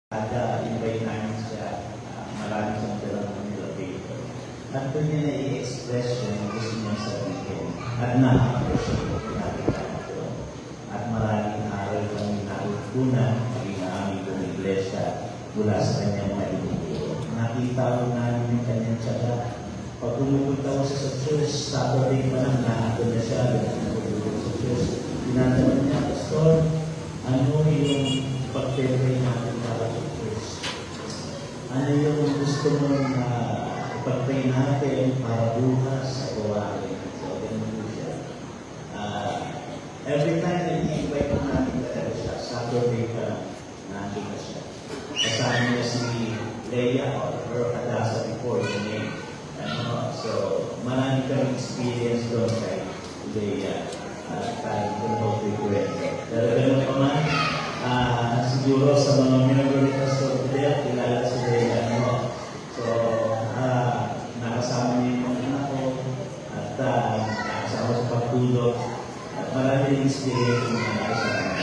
Kada invite namin siya, marami siyang dalang Manila paper. At doon niya na-i-express yung gusto niyang sabihin. At na-appreciate natin ito. At maraming aral kami nautunan, maging aming kong iglesia mula sa kanyang maliniguro. Nakita ko namin yung kanyang tsaga. Pag pumupunta ko sa church, Saturday pa lang naakon na siya, pagpupunta sa church. Tinatanong niya, Pastor, ano yung pag-pray natin para sa church? Ano yung gusto mong ipag-pray natin para bukas sa gawain? So, ganun po siya. Every time na i-invite ko natin talaga siya, Saturday pa lang, nandun na siya. Kasama niya si Leia or Kadasa before the name. So, marami kami experience doon kay Leia. Tayo kung mag-request. Pero ganun pa man, siguro sa mga member ni Pastor Fidel, kilala si Leia. So, nakasama niyo yung mga anak ko at nakasama sa pagtulog at marami rin experience yung mga nakasama.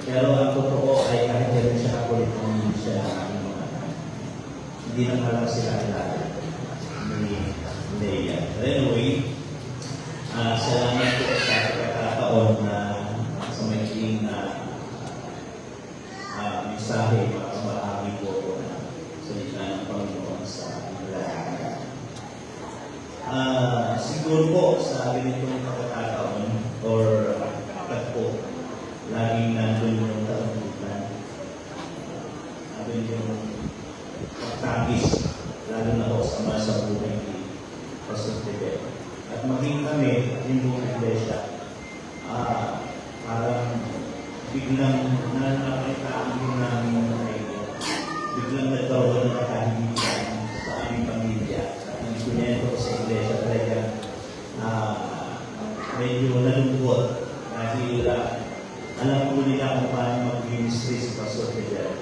Pero ang totoo ay kahit rin siya kakulit kung hindi siya hindi na malang sila kilala ni Leia. Anyway, salamat po sa pagkakataon na sa magiging mensahe marami po na salita ng Panginoon sa lahat. Siguro po sa ganitong pagkakataon or tagpo, laging nandun yung kalambutan. Nandun yung pagtagis, lalo na po sa mga sa buhay ni Pastor Fidel. At maging kami, yung buong iglesia, parang biglang nakakaitaan din namin ay biglang nagkaroon ng katahimikan sa aming pamilya. At ang kunento ko sa iglesia talaga medyo nalungkot dahil alam po nila kung paano mag-ministry si Pastor Fidel.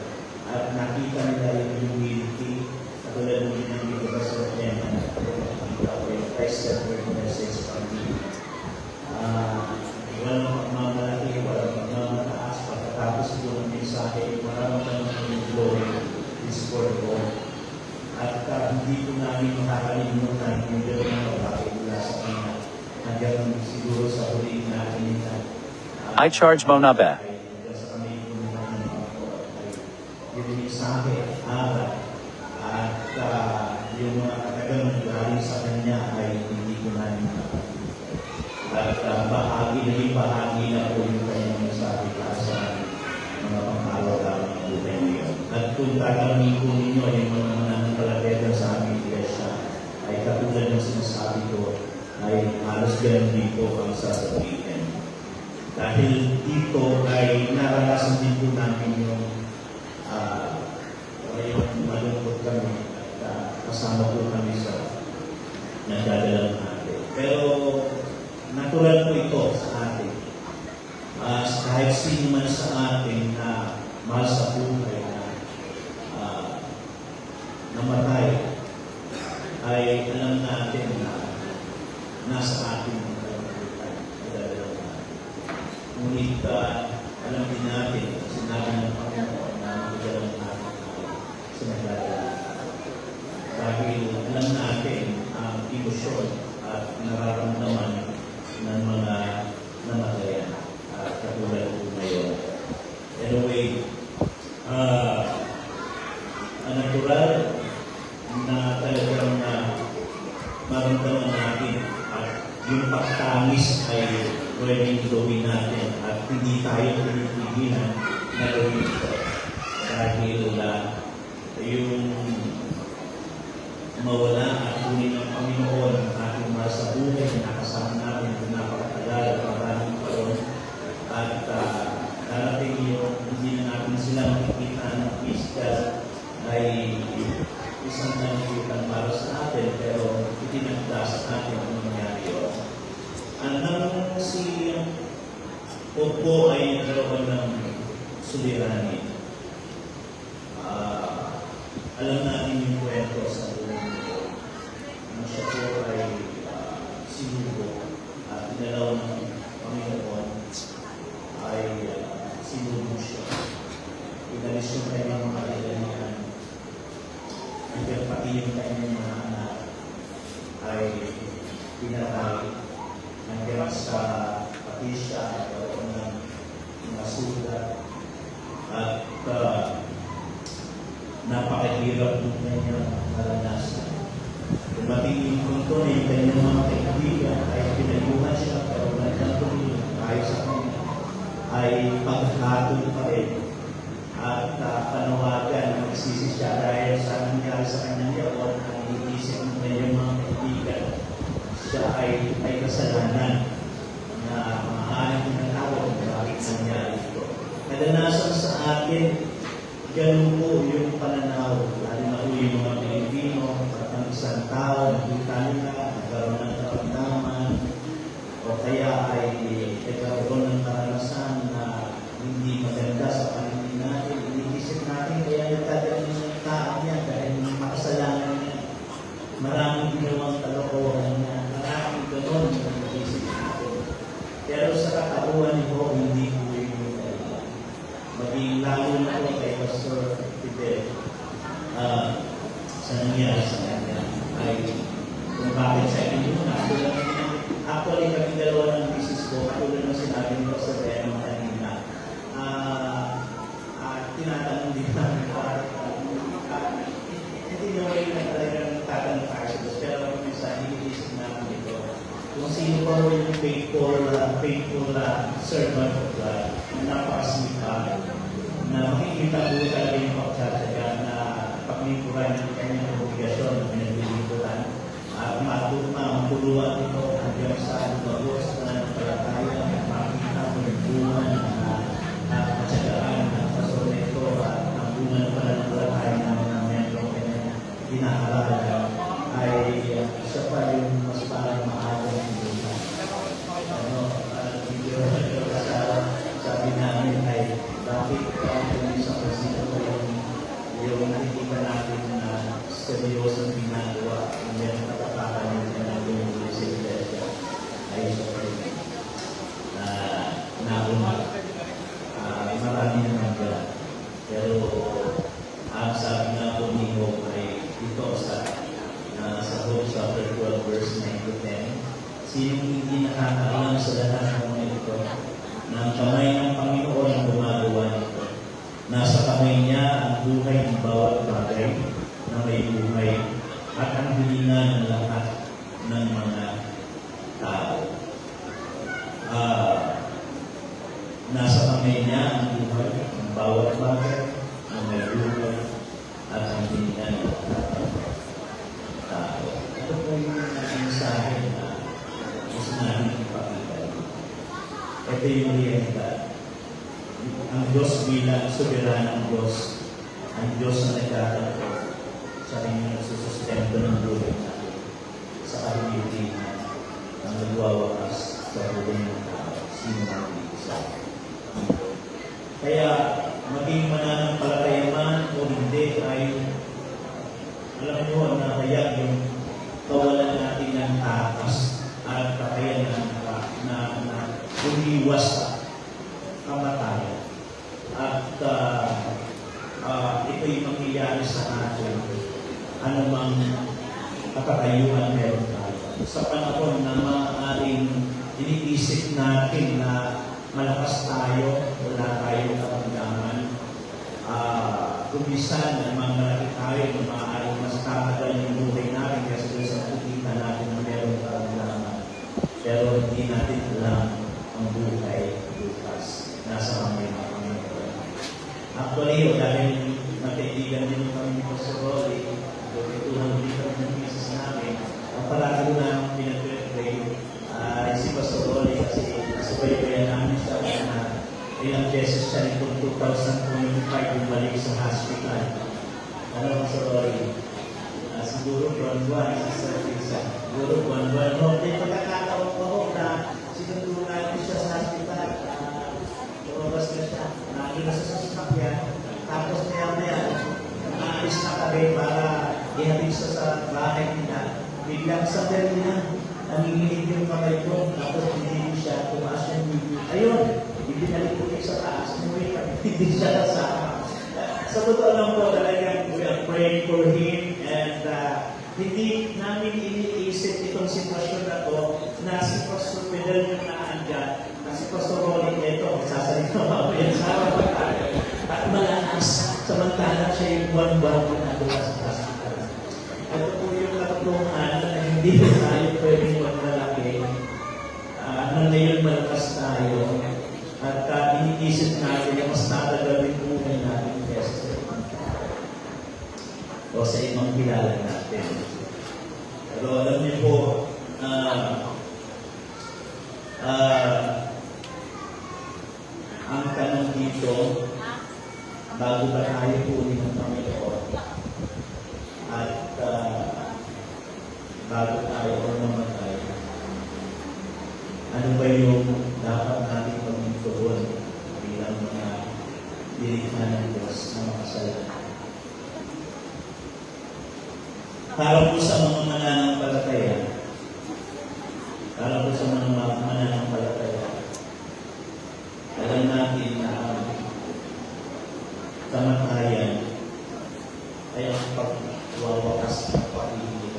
At nakita nila yung humility at tulad ng ginamit ko sa Pastor Christ-centered message family. Walang magmamalaki, walang magmamataas. Pagkatapos po ng mensahe, maraming ng glory is for God. At hindi po namin makakalimutan yung gano'n na babae mula sa kanya. Hanggang siguro sa huli natin I charge Monabe. Yung mensahe, aral, at yung mga katagang galing sa kanya ay hindi ko namin at naging bahagi na po yung kanyang mensahe para sa mga pang-araw-araw ng buhay ngayon. At kung tatanungin po ninyo yung mga nananampalataya sa aming iglesia, ay katulad ng sinasabi ko, ay halos ganun dito ang sasabihin. Dahil dito ay naranasan din po namin yung malungkot kami at kasama po kami sa nagdadalang natin. Pero natural po ito sa atin. Kahit sino man sa atin na mahal sa buhay na namatay, ay alam natin na nasa atin ang buhay. Nagdadalang natin. Ngunit alam din natin, sinabi ng Panginoon na magdadalang natin sa nagdadalang. Dahil alam natin ang emosyon at nararamdaman ng mga namatayan at katulad po ngayon. Anyway, ang natural na talagang maramdaman natin at yung pagtamis ay pwedeng gawin natin at hindi tayo pinipigilan na gawin ito. Dahil yung mawala at kunin ng Panginoon ang ating mahal sa buhay na nakasama natin kung napakatagal at maraming taon at darating yung hindi na natin sila makikita ng physical ay isang nangyayitan para sa atin pero itinagda sa atin ang nangyari yun. Nang si Popo ay nagkaroon ng suliranin. Alam natin yung kwento sa buong mundo. Nang siya po ay sinubo at inalaw ng Panginoon ay sinubo siya. Inalis yung kanyang mga yung kanyang mga anak ay pinatay. Nandiyan sa patisya, nagkaroon ng mga sulat at napakahirap ng kanyang naranasan. Dumating yung punto na yung kanyang mga kaibigan ay pinayuhan siya pero nagkatuloy tayo sa kanya ay paghatol pa rin at panawagan na magsisi siya dahil sa nangyari sa kanyang yaon ang iniisip ng kanyang mga kaibigan siya ay kasalanan na maaaring pinatawag na bakit nangyari ito. Kadalasan sa atin, ganun po yung pananaw, lalo na po yung mga Pilipino, at ang isang tao, nakita nila, nagkaroon ng karamdaman, o kaya ay nagkaroon ng karanasan na hindi maganda sa paningin natin, iniisip natin, kaya nagkagaling ng tao niya dahil makasalanan niya. Maraming ginawang kalokohan niya, maraming ganon na iniisip natin. Pero sa katauhan ni Ho, hindi po yung kailan. Maging lalo na po kay Pastor Fidel sa nangyari sa kanya ay kung bakit sa inyo na actually kami dalawa ng business ko katulad ng sinabi ni Pastor Beno kanina tinatanong din namin hindi naman yung talagang tatanong tayo pero minsan iniisip namin ito kung sino pa yung faithful servant of God na napakasipag na makikita po talaga yung pagtsatsaga na paglingkuran ng kanyang obligasyon na pinaglingkuran at matuluan ito hanggang sa lumabos na palataya makikita mo yung bunga na katsagaan ng pasoneto at ang bunga na palataya namin ng metro kanya hinahalala ay siya pa yung mas parang maaga ng buhay. Sabi namin ay bakit kung sa presito ko yung nakikita natin na seryosong ginagawa ang yung katatakan niya na yung sa iglesia ay nauna. Marami naman dyan. Pero ang sabi nga po ni Hope ay ito sa Hope chapter 12 verse 9 to 10. Sinong hindi nakakaalam sa lahat ng mga ito na ang kamay ng Panginoon ang gumagawa nito. Nasa kamay niya ang buhay ng bawat bagay na may buhay at ang hilinga ng lahat ng mga tao. Nasa kamay niya ang buhay ng bawat bagay na may buhay at ang hilinga ng lahat ng tao. Ito po yung mensahe na gusto namin ipakita. Ito yung realidad. Ang Diyos bilang soberanang Diyos, ang Diyos na nagkakaroon sa kanyang nagsusustento ng buhay natin sa kahilitingan ang nagwawakas sa buhay ng tao, sino ang isa. Kaya maging mananampalataya man o hindi ay alam nyo na kaya yung kawalan natin ng takas at kakayanan na umiwas sa kamatayan. At ito'y mangyayari sa atin anumang katatayuan meron tayo. Sa panahon na maaaring iniisip natin na malakas tayo, wala tayong karamdaman, kumisan na malaki tayo na maaaring mas tatagal yung buhay natin kasi doon sa nakikita natin na meron karamdaman. Pero hindi natin alam ang buhay bukas. Nasa kamay ng Panginoon. Actually, dahil magkaibigan din kami ni Pastor Rolly, tutuhan din kami ng misis namin, ang parati na pinag-pray si Pastor Rolly kasi nasubaybayan namin siya na ilang beses siya nitong 2025 bumalik sa hospital. Ano Pastor Rolly? Siguro buwan-buwan sa service. Siguro buwan-buwan. No, may pagkakataon ko na sinutunan ko siya sa hospital. Lumabas na siya. Nakakita sa sasakyan. Tapos maya-maya, aalis na kami para ihatid siya sa bahay nila. Biglang sa niya, nanginginig yung kamay ko. Tapos hindi siya, tumaas yung bibig. Ayun, ibinalik ko sa taas. Hindi siya kasama. Sa totoo lang po talagang we are praying for him and Samantalang siya yung buwan-buwan ginagawa sa hospital. Ito po yung katotohanan na hindi tayo pwedeng magmalaki na ngayon malakas tayo at iniisip natin na mas natagawin buhay natin kesa sa ibang o sa ibang kilala natin. Pero alam niyo po, ang tanong dito, bago ba tayo puli ng Panginoon at bago tayo mamatay, ano ba yung dapat natin pagmituon bilang mga dirikha ng Diyos na makasalanan? Para po sa mga mananampalataya, alam natin na ang kamatayan ay ang pagwawakas ng pag-ibig.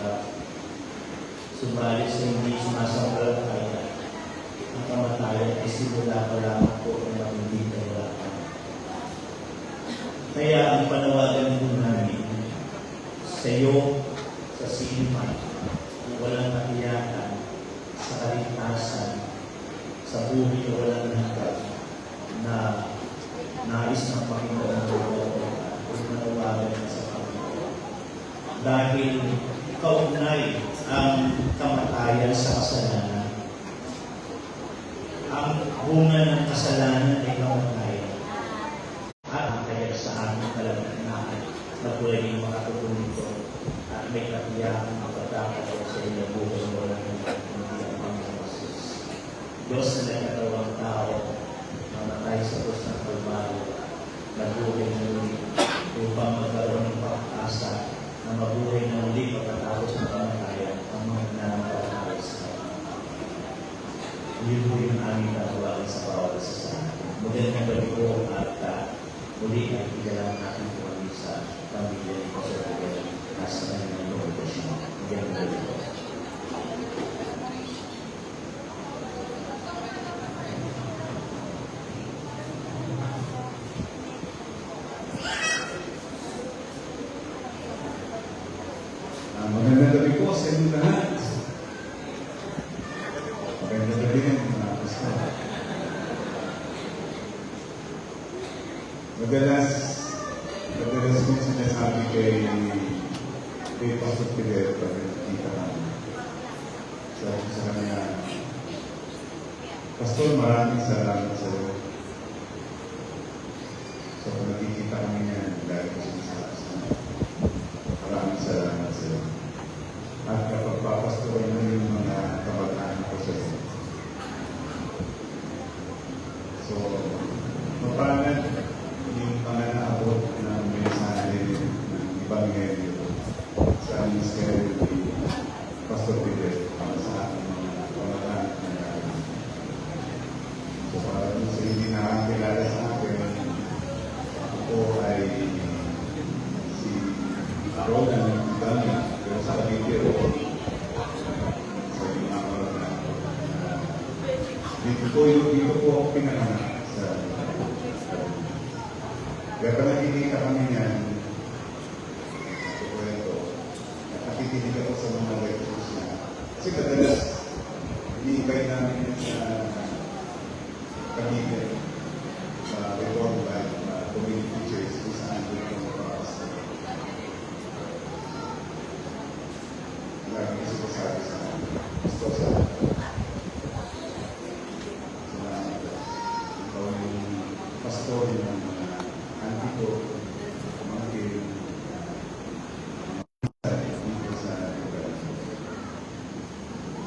Subalit sa hindi sumasampalataya, ang kamatayan ay simula pa lamang po ng hindi kahirapan. Kaya ang panawagan po namin sa iyo, sa sinuman, na walang katiyakan, sa kaligtasan, sa buhay na walang hanggan, na nais ng Panginoon kung manawagan na sa Panginoon. Dahil kaugnay ang kamatayan sa kasalanan. Ang bunga ng kasalanan ay kamatayan. At ang kaya sa aming kalagnahan na pwedeng makatulong ito at may katiyakan magpatakaw sa inyong buhay na walang hanggan hindi ang Panginoon Jesus. Diyos na nagkatawang tao, mamatay sa krus ng Kalbaryo, nabuhay na muli upang magkaroon ng pag-asa na mabuhay na muli pagkatapos ng kamatayan ang mga nananampalataya sa Kanya. Yun po yung aming natawagan sa bawat isa sa atin. Magandang gabi po at muli ay ilalang natin po kami sa pamilya ni Pastor Miguel nasa kanyang lokasyon. Magandang gabi po. Magandang gabi po sa inyo lahat. Magandang gabi rin mga pastor. Madalas kong sinasabi kay Pastor Fidel pag nakikita kami. Sabi ko sa kanya, Pastor, maraming salamat sa iyo. So kung nakikita kami niyan, dahil ko sinasabi sa kanya, maraming salamat sa iyo. At kapag papastorin mo yung mga kabataan ko sa iyo. So, mapalan yung panganaabot ng mensahe ng Ebanghelyo sa ministeryo ni Pastor Fidel para sa ating mga kabataan na natin. So, para sa hindi nakakilala sa akin, ako ay si Roland Dami, pero sa Kabitiro, sa Imamarana. Dito po ako pinanganak sa kaya pag nakikita kami niyan, nakikinig ako sa mga lectures niya. Kasi kadalas, ini-invite namin yan sa Cavite, sa Reform Life, community church, kung saan doon yung kapastor. Lagi kasi ko sabi sa pastor sa ikaw yung pastor yung mga auntie ko, mga kailan, dito sa lugar.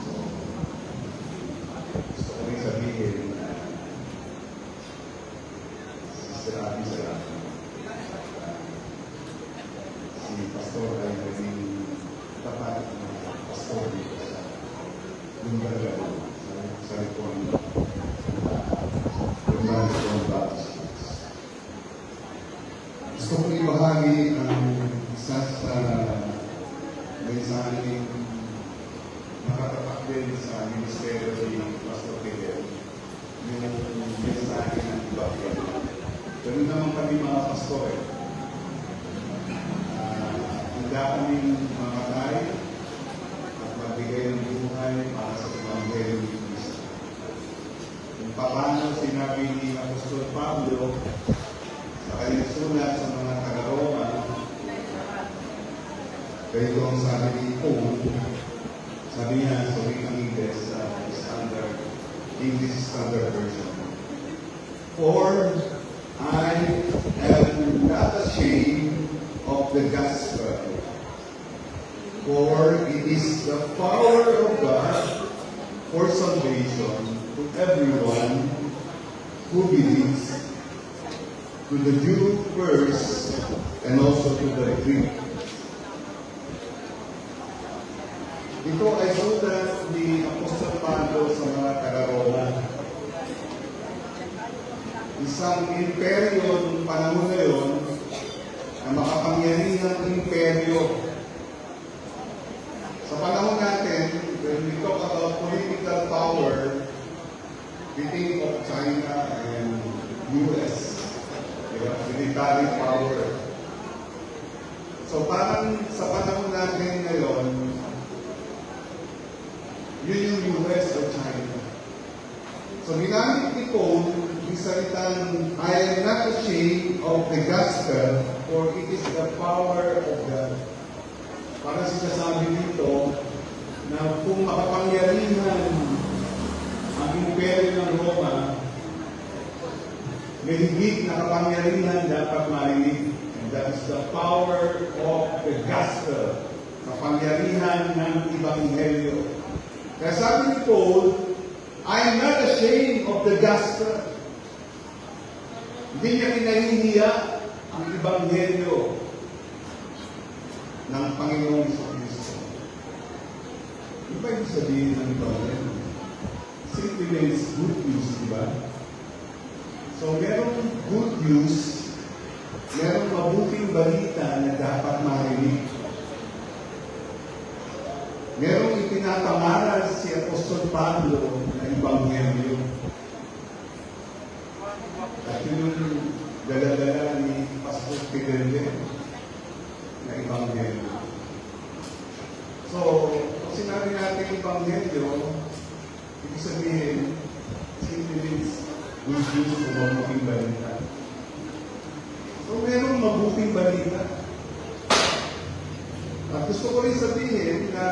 So, gusto ko rin sabihin na Sister Abby Sarap, si Pastor ay naging tapat ng pastor dito sa Lumbaga, sa Reform Baptist. Gusto kong ibahagi ang isa sa mensaheng nakatapak din sa ministeryo ni Pastor Fidel, yung mensahe ng Ebanghelyo. Ganun naman kami mga pastor handa kaming mamatay at magbigay ng buhay para sa Ebanghelyo ni Cristo. Kung paano sinabi ni Apostol Pablo sa kanyang sulat sa mga taga-Roma, ganito ang sabi ni Paul, sabi niya sa wikang Ingles sa English Standard Version, "For I am not ashamed of the gospel, for it is the power of God for salvation to everyone who believes, to the Jew first and also to the Greek." Ito ay sulat ni Apostol Pablo sa mga taga-Roma. Isang imperyo ng panahon na yun, na makapangyarihang imperyo. Sa panahon natin, when we talk about political power, we think of China and US, military power. So parang sa panahon natin ngayon, yun yung US o China. So ginamit ni Paul yung salitang, "I am not ashamed of the gospel, for it is the power of God." Para sinasabi dito na kung makapangyarihan ang imperyo ng Roma, may higit na kapangyarihan dapat marinig. And that is the power of the gospel. Kapangyarihan ng Ebanghelyo. Kaya sabi ni Paul, "I am not ashamed of the gospel." Hindi niya kinahihiya ang Ebanghelyo ng Panginoong Kristo. Ano ba yung sabihin ng Ebanghelyo? Simply means good news, di ba? So, merong good news, merong mabuting balita na dapat marinig. Merong ipinapangaral si Apostol Pablo na Ebanghelyo. At yun yung dala-dala ni Pastor Fidel na Ebanghelyo. So, kung sinabi natin Ebanghelyo, ibig sabihin, simply means good news o mabuting balita. So, merong mabuting balita. At gusto ko rin sabihin na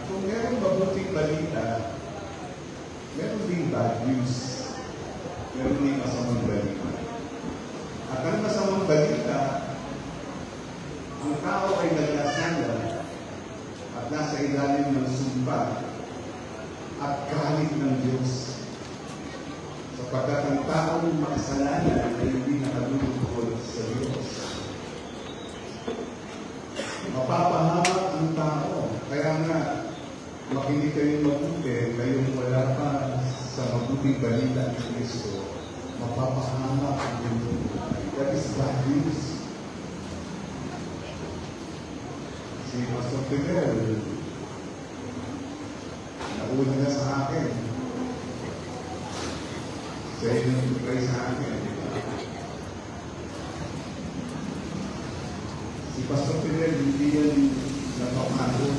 kung merong mabuting balita, meron din bad news. Meron din masamang balita. At ang masamang balita, ang tao ay naglasala at nasa ilalim ng sumpa at galit ng Diyos. Sapagkat ang taong makasalanan ay hindi nakalulungkod sa Diyos. Mapapahamak ang tao. Kaya nga, makinig kayong mabuti, kayong wala pa sa mabuting balita ni Kristo, mapapahamak ang inyong buhay. That is bad news. Si Pastor Fidel, nauna na sa akin. Siya yung nag-pray sa akin. Si Pastor Fidel, hindi yan napapagod.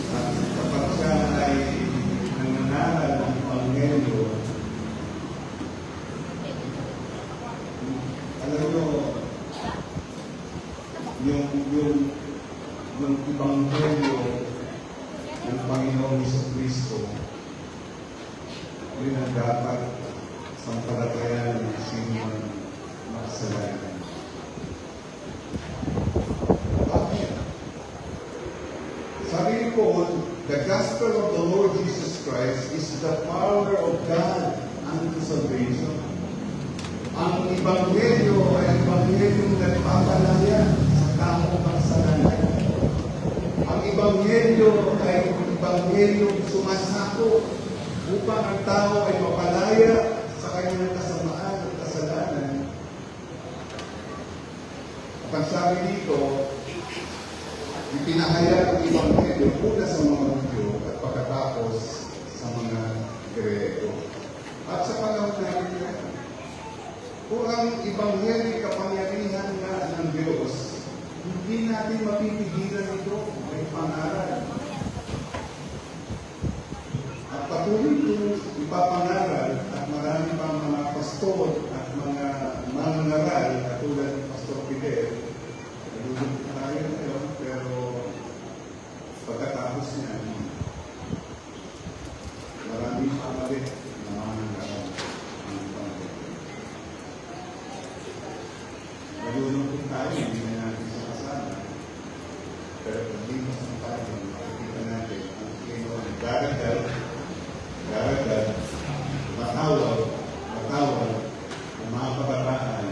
At kapag siya ay nangangaral ng Ebanghelyo, alam nyo, yung Ebanghelyo ng Panginoong Jesucristo, yun ang dapat sampalatayan ng sino man makasalanan. Sabi ni Paul, the gospel of the Lord Jesus Christ is the power of God unto salvation. Ang Ebanghelyo ay ang Ebanghelyo na nagpapalaya sa taong makasalanan. Ang Ebanghelyo ay Ebanghelyo sumasako upang ang tao ay mapalaya sa kanyang kasamaan at kasalanan. At ang sabi dito, ipinahayag ang Ebanghelyo una sa mga Hudyo at pagkatapos sa mga Grego. At sa panahon natin yan, kung ang Ebanghelyo kapangyarihan nga ng Diyos, hindi mapipigilan ito. May pangaral. At patuloy itong ipapangaral at marami pang mga pastor at mga mangangaral katulad ni Pastor Fidel. Nalulog tayo ngayon, pero pagkatapos niya, maraming pamalit na mangangaral. Nalulungkot tayo, hindi na natin sa kasama. Pero pag-limas ng tayo, makikita natin ang ginawa ng daragal, matawag, ang mga kabataan,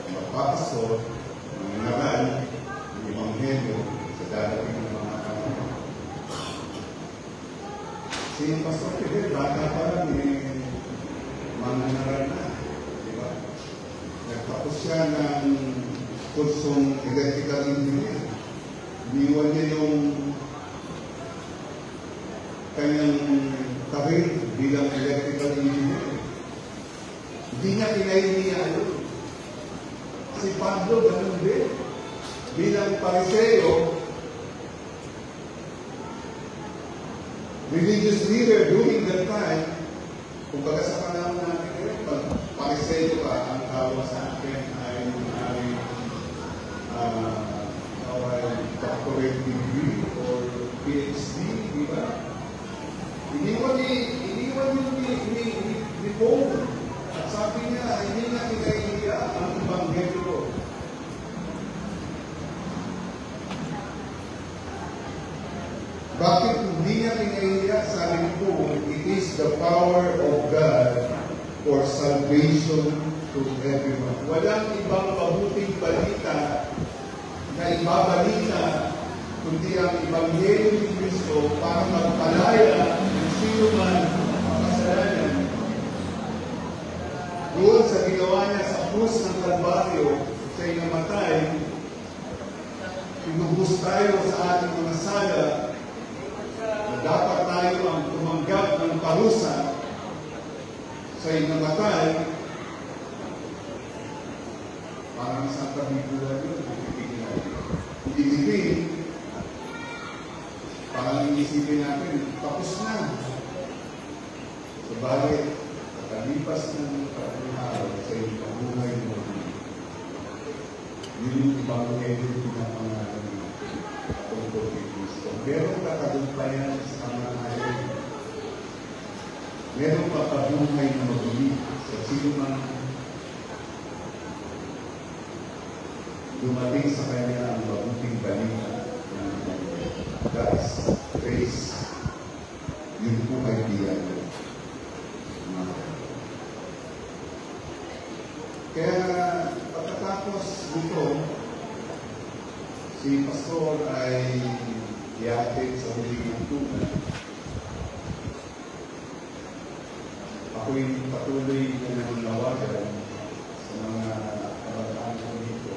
magpapastor, mga ngaral, ang ebanghelyo sa darating ng mga kabataan. Si Pastor Fidel, bata pa lang, mga ngaral na. Diba? Nagtapos siya ng kursong electrical engineer. Iniwan niya yung kanyang career bilang electrical engineer. Hindi niya kinainiya yun. Si Pablo, ganun din. Bilang pariseo, religious leader during that time, kung baga sa panahon natin ngayon, pag pariseo ka, ang tawag sa akin ay doctorate degree or PhD, di ba? Iniwan ni Paul. At sabi niya, hindi niya kinaiya ang ebanghelyo. Bakit hindi niya kinaiya? Sabi ni Paul, it is the power of God for salvation to everyone. Walang ibang mabuting balita na ibabalita kundi ang ebanghelyo ni Kristo para magpalaya ng sino man makasalanan. Doon sa ginawa niya sa krus ng Kalbaryo, siya'y namatay, pinubos tayo sa ating mga sala, na dapat tayo ang tumanggap ng parusa, siya'y namatay, parang isang kabigulan yun, ibigin, parang iisipin natin, tapos na. Subalit, pagkalipas ng araw sa iyong pagbuhay mo, yun yung ebanghelyo pinapangalan natin tungkol kay Kristo. Meron katagumpayan sa kamanayan. Meron papabuhay na mabulit sa sino man dumating sa kanya ang mabuting balita ng Guys, grace, yun po ay biyan. Kaya pagkatapos nito, si Pastor ay iatid sa huling tuntunan. Ako'y patuloy na nananawagan sa mga kabataan ko dito.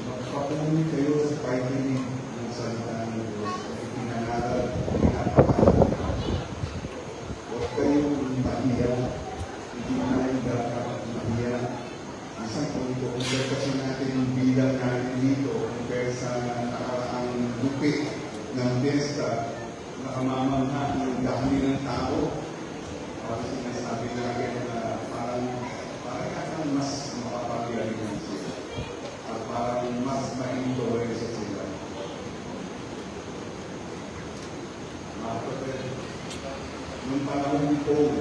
Magpapatuloy kayo sa pakikinig ng salita ng Diyos at ipinangaral at pinapakalat. Huwag kayong mahiya. Hindi na yung dapat mahiya. Isang punto, kung kasi natin yung bilang natin dito, kung sa nakaraang lupit ng pesta, nakamamangha ng dami ng tao. Parang sinasabi natin na parang mas makapagyaringan sila. At parang mas ma-influence sila. Mga kapatid, nung panahon ni Paul,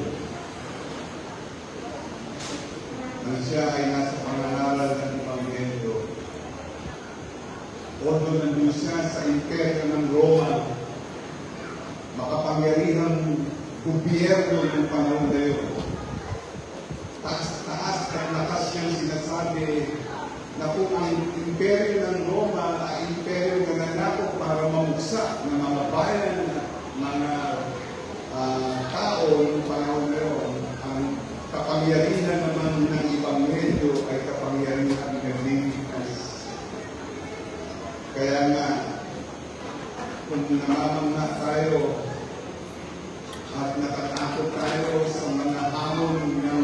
nang siya ay nasa pangangaral ng Ebanghelyo, o doon nandun siya sa imperyo ng Roma, makapangyarihang gobyerno ng panahon na yun. Taas at lakas niyang sinasabi na kung ang imperyo ng Roma ay imperyo na nanakot para mamuksa ng mga bayan, mga tao ng panahon na yun, ang kapangyarihan naman ng Ebanghelyo ay kapangyarihan ng Leviticus. Kaya nga, kung namamangha tayo at natatakot tayo sa mga hamon ng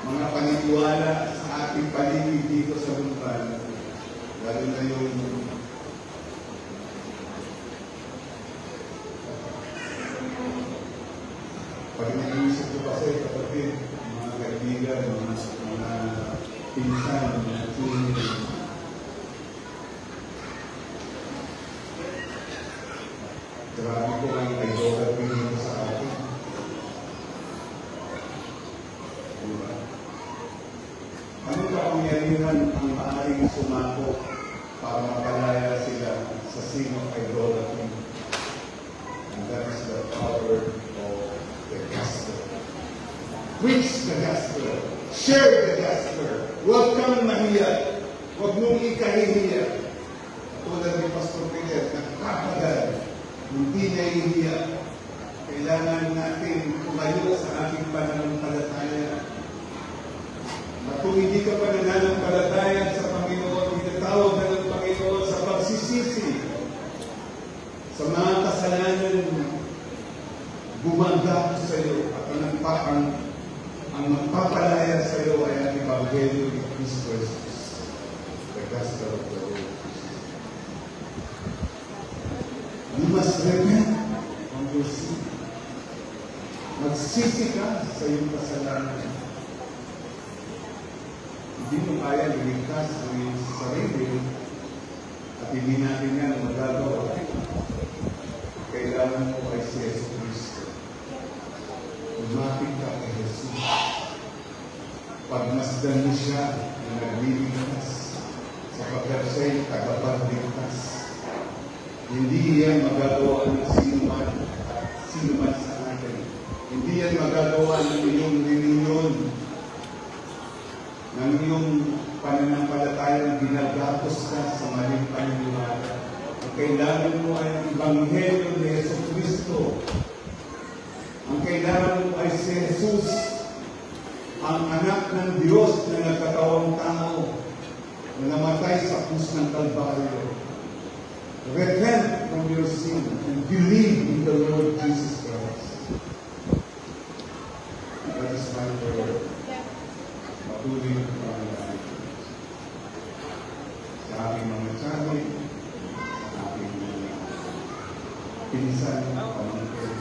mga paniniwala sa ating paligid dito sa lupa, Lalo na yung pag naiisip ko kasi kapatid, mga kaibigan, mga pinsan, mga tuloy. Grabe ko ang idolatry nito sa atin. Diba? Ano ba ang yarihan ang maaaring sumako para mapalaya sila sa sin of idolatry? And that is the power of the gospel. Preach the gospel. Share the gospel. Huwag kang mahiya. Huwag mong ikahihiya. Tulad ni Pastor Peter, nagpapagal. Hindi nahihiya. Kailangan natin tumayo sa ating pananampalataya. At kung hindi ka pa nananampalataya sa Panginoon, tinatawag na ng Panginoon sa pagsisisi sa mga kasalanan gumagawa sa iyo at ang magpapalaya sa iyo ay ang Ebanghelyo ni Kristo Jesus, the gospel of the Lord Jesus. You must repent from your sin. Magsisi ka sa iyong kasalanan. Hindi mo kaya iligtas ang iyong sarili at hindi natin yan magagawa. Kailangan mo ay si Yesu Cristo. Lumapit ka kay Jesus. Pagmasdan mo siya na nagliligtas sapagkat siya'y tagapagligtas. Hindi yan magagawa ng sino man sa atin. Hindi yan magagawa ng iyong reunion, ng iyong pananampalatayang ginagatos ka sa maling paniniwala. Ang kailangan mo ay ang Ebanghelyo ni Yesu Cristo. Ang kailangan mo ay si Jesus, ang anak ng Diyos na nagkatawang tao, na namatay sa krus ng Kalbaryo. Repent from your sin and believe in the Lord Jesus Christ. That is my prayer. Patuloy na pangalangin sa aking mga tsari, sa aking mga pinsan, pamangkin.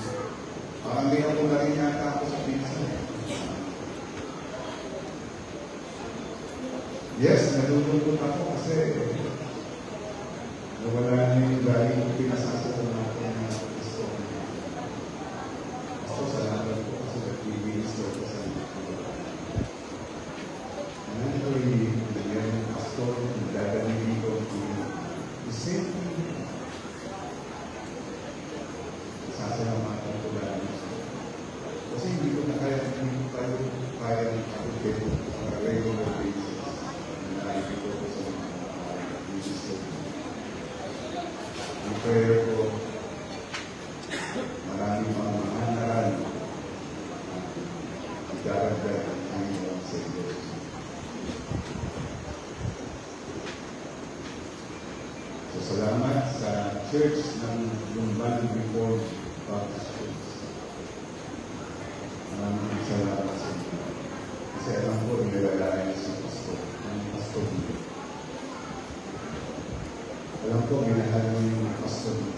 Parang di ako na rin yata ako sa pinsan. Yes, nalulungkot ako kasi nawala na yung galing kong pinasasa natin na Kristo. Gusto salamat po kasi nag-minister ko sa inyo. And I'm very, nagyan yung pastor, nagdadalili ko the same thing. Sasalamatan ko lang. Kasi hindi ko na kaya ng kapitid sa regular basis. Nakikita ko sa mga minister. Ang prayer ko, marami pang mga naral ang daragdag ang Panginoon sa iyo. So, salamat sa Church ng Lumban Reformed Baptist Church. Maraming salamat sa inyo. Kasi alam ko, nilalayan si Pastor. Ang Pastor niyo. Alam ko, minahal mo yung Pastor niyo.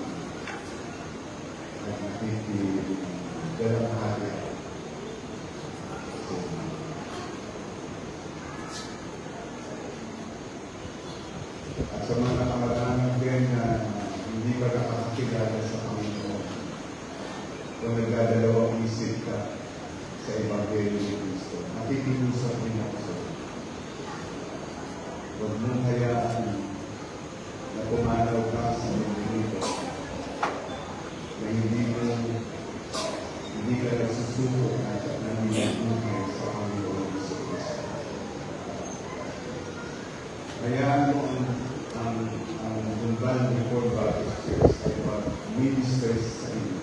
At dalang hari ako. At sa mga kamag-anak din na hindi pa nakakakilala sa Panginoon, kung nagdadalawang isip ka sa Ebanghelyo ni Kristo, nakikiusap din ako sa iyo. Huwag mong hayaan na pumanaw ka sa mundo na hindi ka nagsusuko at nangyayari sa Panginoon sa Kristo. Hayaan mo ang Lumban Reformed Baptist Church ay mag-minister sa inyo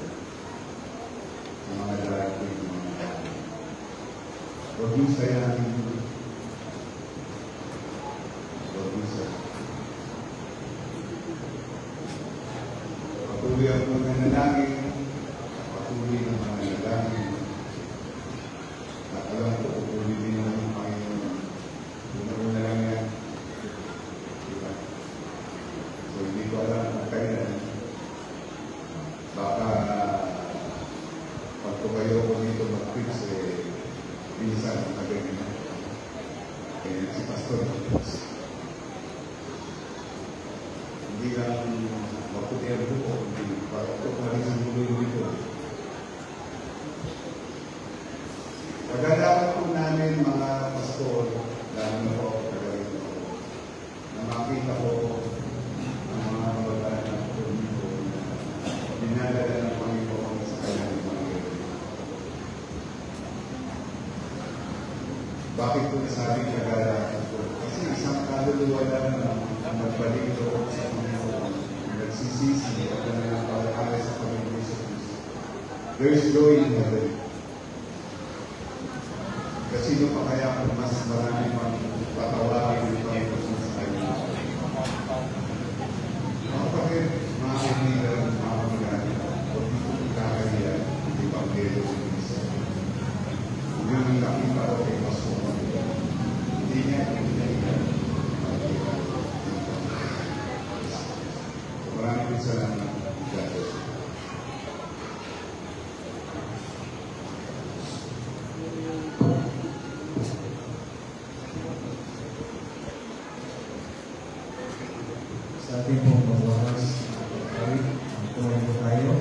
sa mga darating mga tao. Huwag yung sayahin mo. Huwag yung sayahin. Patuloy ang mga nanalangin, patuloy ang mga nanalangin. At alam ko, patuloy din ang Panginoon. Una lang yan. Diba? Pastor. Hindi lang maputi ang buko, hindi para ito maring ang bulo ito. Pagkakataon po namin mga pastor, lalo na po kagaling ko, na makita ko ang mga babae na po dito na dinadala ng Panginoon sa kanyang mga gawin. Bakit po nasabing kagalakan po? Kasi isang kaluluwa lang ang nagbalik loob sa Panginoon, nagsisisi at nananampalataya sa Panginoon sa Kristo. There is joy in heaven. Kasi sino pa kaya kung mas marami pang patawarin ng Panginoon sa kanya? Mga kapatid, mga kaibigan, mga kamag-anak, huwag dito magkakahiyan ang Ebanghelyo ng Kristo. Yun ang nakita ko kay Pastor. Hindi niya pinagkailan. Maraming salamat. God bless. Sa ating pong pagwakas, tumayo po tayo.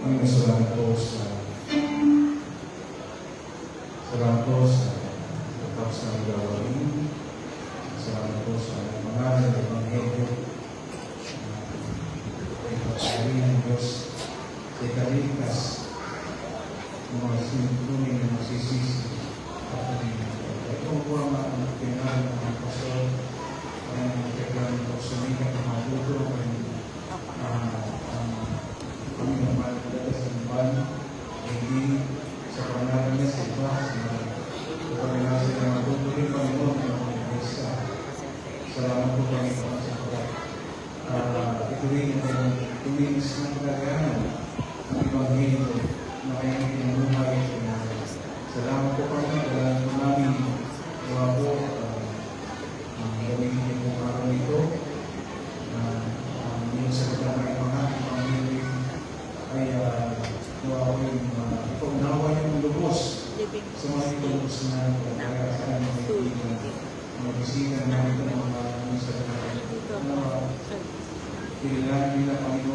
Panginoon, salamat po sa tapos ng gawain. Salamat po sa pangalan ng Ebanghelyo. Ipapari ng Diyos sa ikaligtas ng mga sinutunin ng magsisisi. Ito po ang mga pinag ng mga pastor ang kailangan po sumikat ng mga buto kami naman sa iban, hindi sa pangalan niya sa iba, sa pangalan sa mga tutuloy Panginoon ng mga Iglesia. Salamat po Panginoon sa pagkat. Ituloy ang tuwings ng kagagahan ng Ebanghelyo na kayang pinamumay. Salamat po Panginoon dahil po namin gawa po gawin niyo po araw nito. Yung sa kagagahan ng Panginoon personal, kaya sa mga kaibigan, mga bisita namin ng mga sa kailangan nila Panginoon